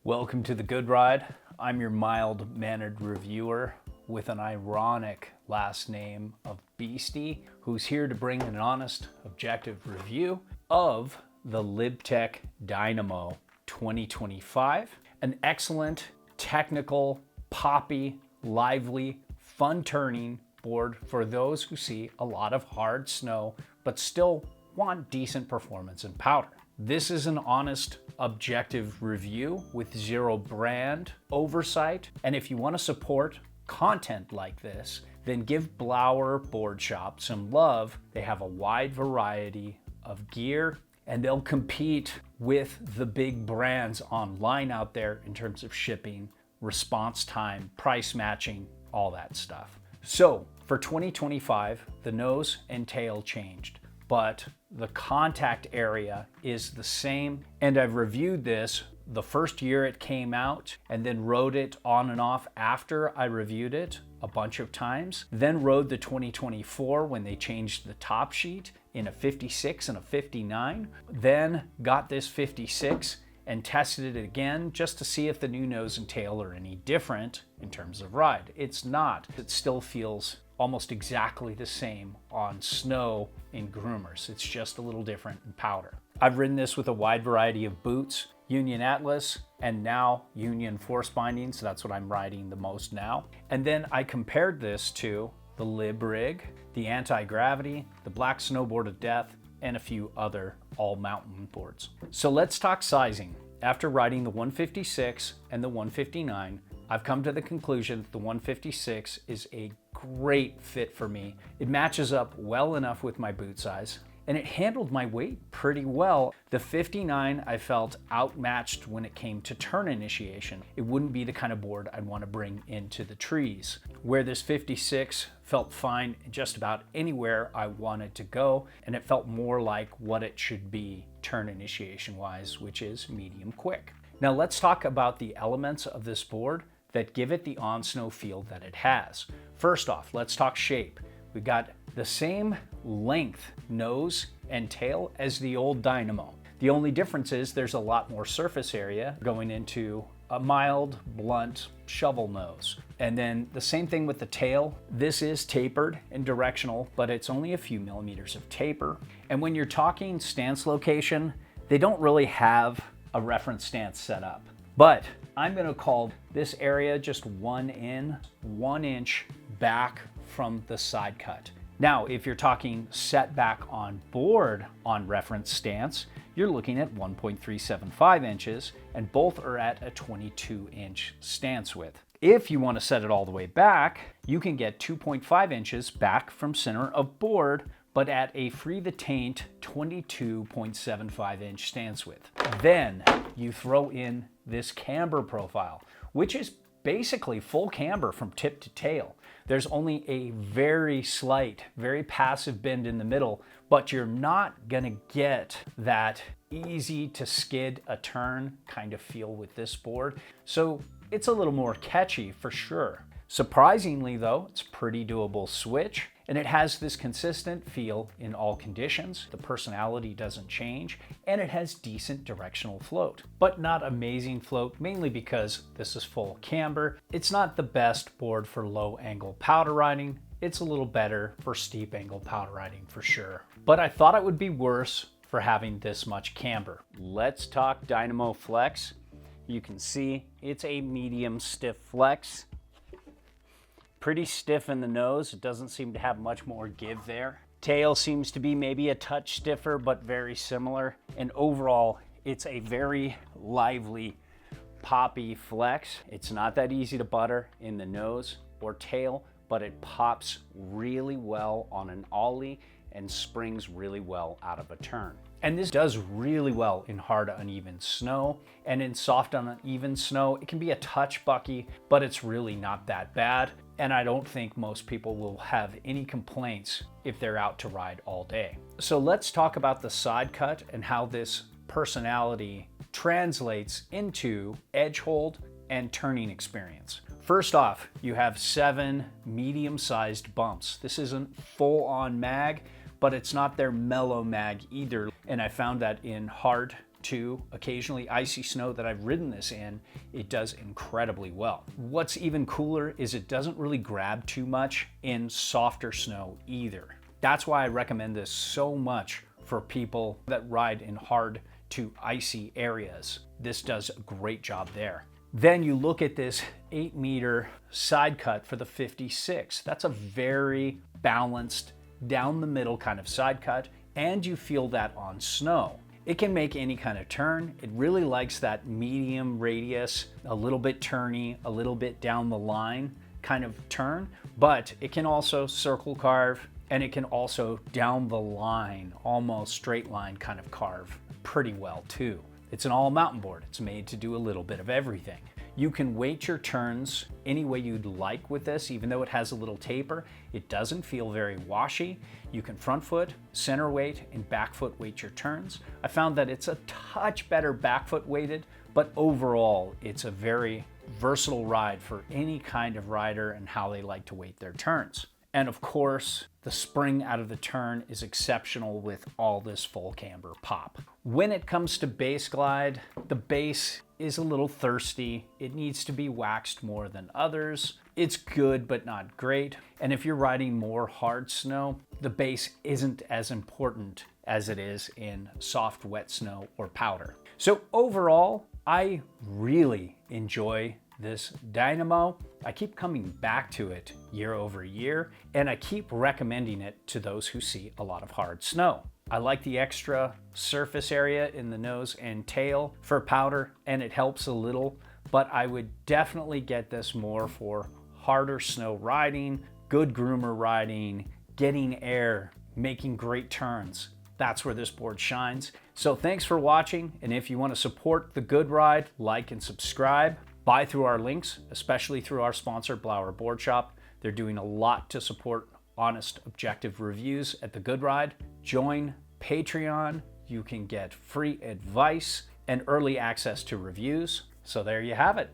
Welcome to The Good Ride. I'm your mild-mannered reviewer with an ironic last name of Beastie, who's here to bring an honest, objective review of the LibTech Dynamo 2025. An excellent, technical, poppy, lively, fun-turning board for those who see a lot of hard snow but still want decent performance and powder. This is an honest, objective review with zero brand oversight. And if you want to support content like this, then give Blower Board Shop some love. They have a wide variety of gear and they'll compete with the big brands online out there in terms of shipping, response time, price matching, all that stuff. So for 2025, the nose and tail changed, but the contact area is the same. And I've reviewed this the first year it came out and then rode it on and off after I reviewed it a bunch of times. Then rode the 2024 when they changed the top sheet in a 56 and a 59. Then got this 56 and tested it again just to see if the new nose and tail are any different in terms of ride. It's not. It still feels almost exactly the same on snow in groomers. It's just a little different in powder. I've ridden this with a wide variety of boots, Union Atlas, and now Union Force Binding, so that's what I'm riding the most now. And then I compared this to the Lib Rig, the Anti-Gravity, the Black Snowboard of Death, and a few other all-mountain boards. So let's talk sizing. After riding the 156 and the 159, I've come to the conclusion that the 156 is a great fit for me. It matches up well enough with my boot size, and it handled my weight pretty well. The 59 I felt outmatched when it came to turn initiation. It wouldn't be the kind of board I'd want to bring into the trees. Where this 56 felt fine just about anywhere I wanted to go, and it felt more like what it should be turn initiation wise, which is medium quick. Now let's talk about the elements of this board that give it the on-snow feel that it has. First off, let's talk shape. We got the same length nose and tail as the old Dynamo. The only difference is there's a lot more surface area going into a mild, blunt shovel nose. And then the same thing with the tail. This is tapered and directional, but it's only a few millimeters of taper. And when you're talking stance location, they don't really have a reference stance set up. But I'm gonna call this area just 1 inch back from the side cut. Now, if you're talking setback on board on reference stance, you're looking at 1.375 inches, and both are at a 22-inch stance width. If you want to set it all the way back, you can get 2.5 inches back from center of board, but at a free the taint 22.75 inch stance width. Then you throw in this camber profile, which is basically full camber from tip to tail. There's only a very slight, very passive bend in the middle, but you're not gonna get that easy to skid a turn kind of feel with this board. So it's a little more catchy for sure. Surprisingly though, it's pretty doable switch, and it has this consistent feel in all conditions. The personality doesn't change, and it has decent directional float, but not amazing float, mainly because this is full camber. It's not the best board for low angle powder riding. It's a little better for steep angle powder riding for sure. But I thought it would be worse for having this much camber. Let's talk Dynamo Flex. You can see it's a medium stiff flex. Pretty stiff in the nose. It doesn't seem to have much more give there. Tail seems to be maybe a touch stiffer, but very similar. And overall, it's a very lively, poppy flex. It's not that easy to butter in the nose or tail, but it pops really well on an ollie and springs really well out of a turn. And this does really well in hard, uneven snow, and in soft, uneven snow, it can be a touch bucky, but it's really not that bad. And I don't think most people will have any complaints if they're out to ride all day. So let's talk about the side cut and how this personality translates into edge hold and turning experience. First off, you have 7 medium-sized bumps. This isn't full-on mag, but it's not their mellow mag either. And I found that in hard to occasionally icy snow that I've ridden this in, it does incredibly well. What's even cooler is it doesn't really grab too much in softer snow either. That's why I recommend this so much for people that ride in hard to icy areas. This does a great job there. Then you look at this 8-meter side cut for the 56. That's a very balanced, down the middle kind of side cut, and you feel that on snow. It can make any kind of turn. It really likes that medium radius, a little bit turny, a little bit down the line kind of turn, but it can also circle carve, and it can also down the line, almost straight line kind of carve pretty well too. It's an all mountain board. It's made to do a little bit of everything. You can weight your turns any way you'd like with this, even though it has a little taper. It doesn't feel very washy. You can front foot, center weight, and back foot weight your turns. I found that it's a touch better back foot weighted, but overall, it's a very versatile ride for any kind of rider and how they like to weight their turns. And of course, the spring out of the turn is exceptional with all this full camber pop. When it comes to base glide, the base is a little thirsty. It needs to be waxed more than others. It's good, but not great. And if you're riding more hard snow, the base isn't as important as it is in soft, wet snow or powder. So overall, I really enjoy this Dynamo. I keep coming back to it year over year, and I keep recommending it to those who see a lot of hard snow. I like the extra surface area in the nose and tail for powder, and it helps a little, but I would definitely get this more for harder snow riding, good groomer riding, getting air, making great turns. That's where this board shines. So thanks for watching, and if you want to support the Good Ride, like and subscribe. Buy through our links, especially through our sponsor, Blower Board Shop. They're doing a lot to support honest, objective reviews at the Good Ride. Join Patreon. You can get free advice and early access to reviews. So there you have it.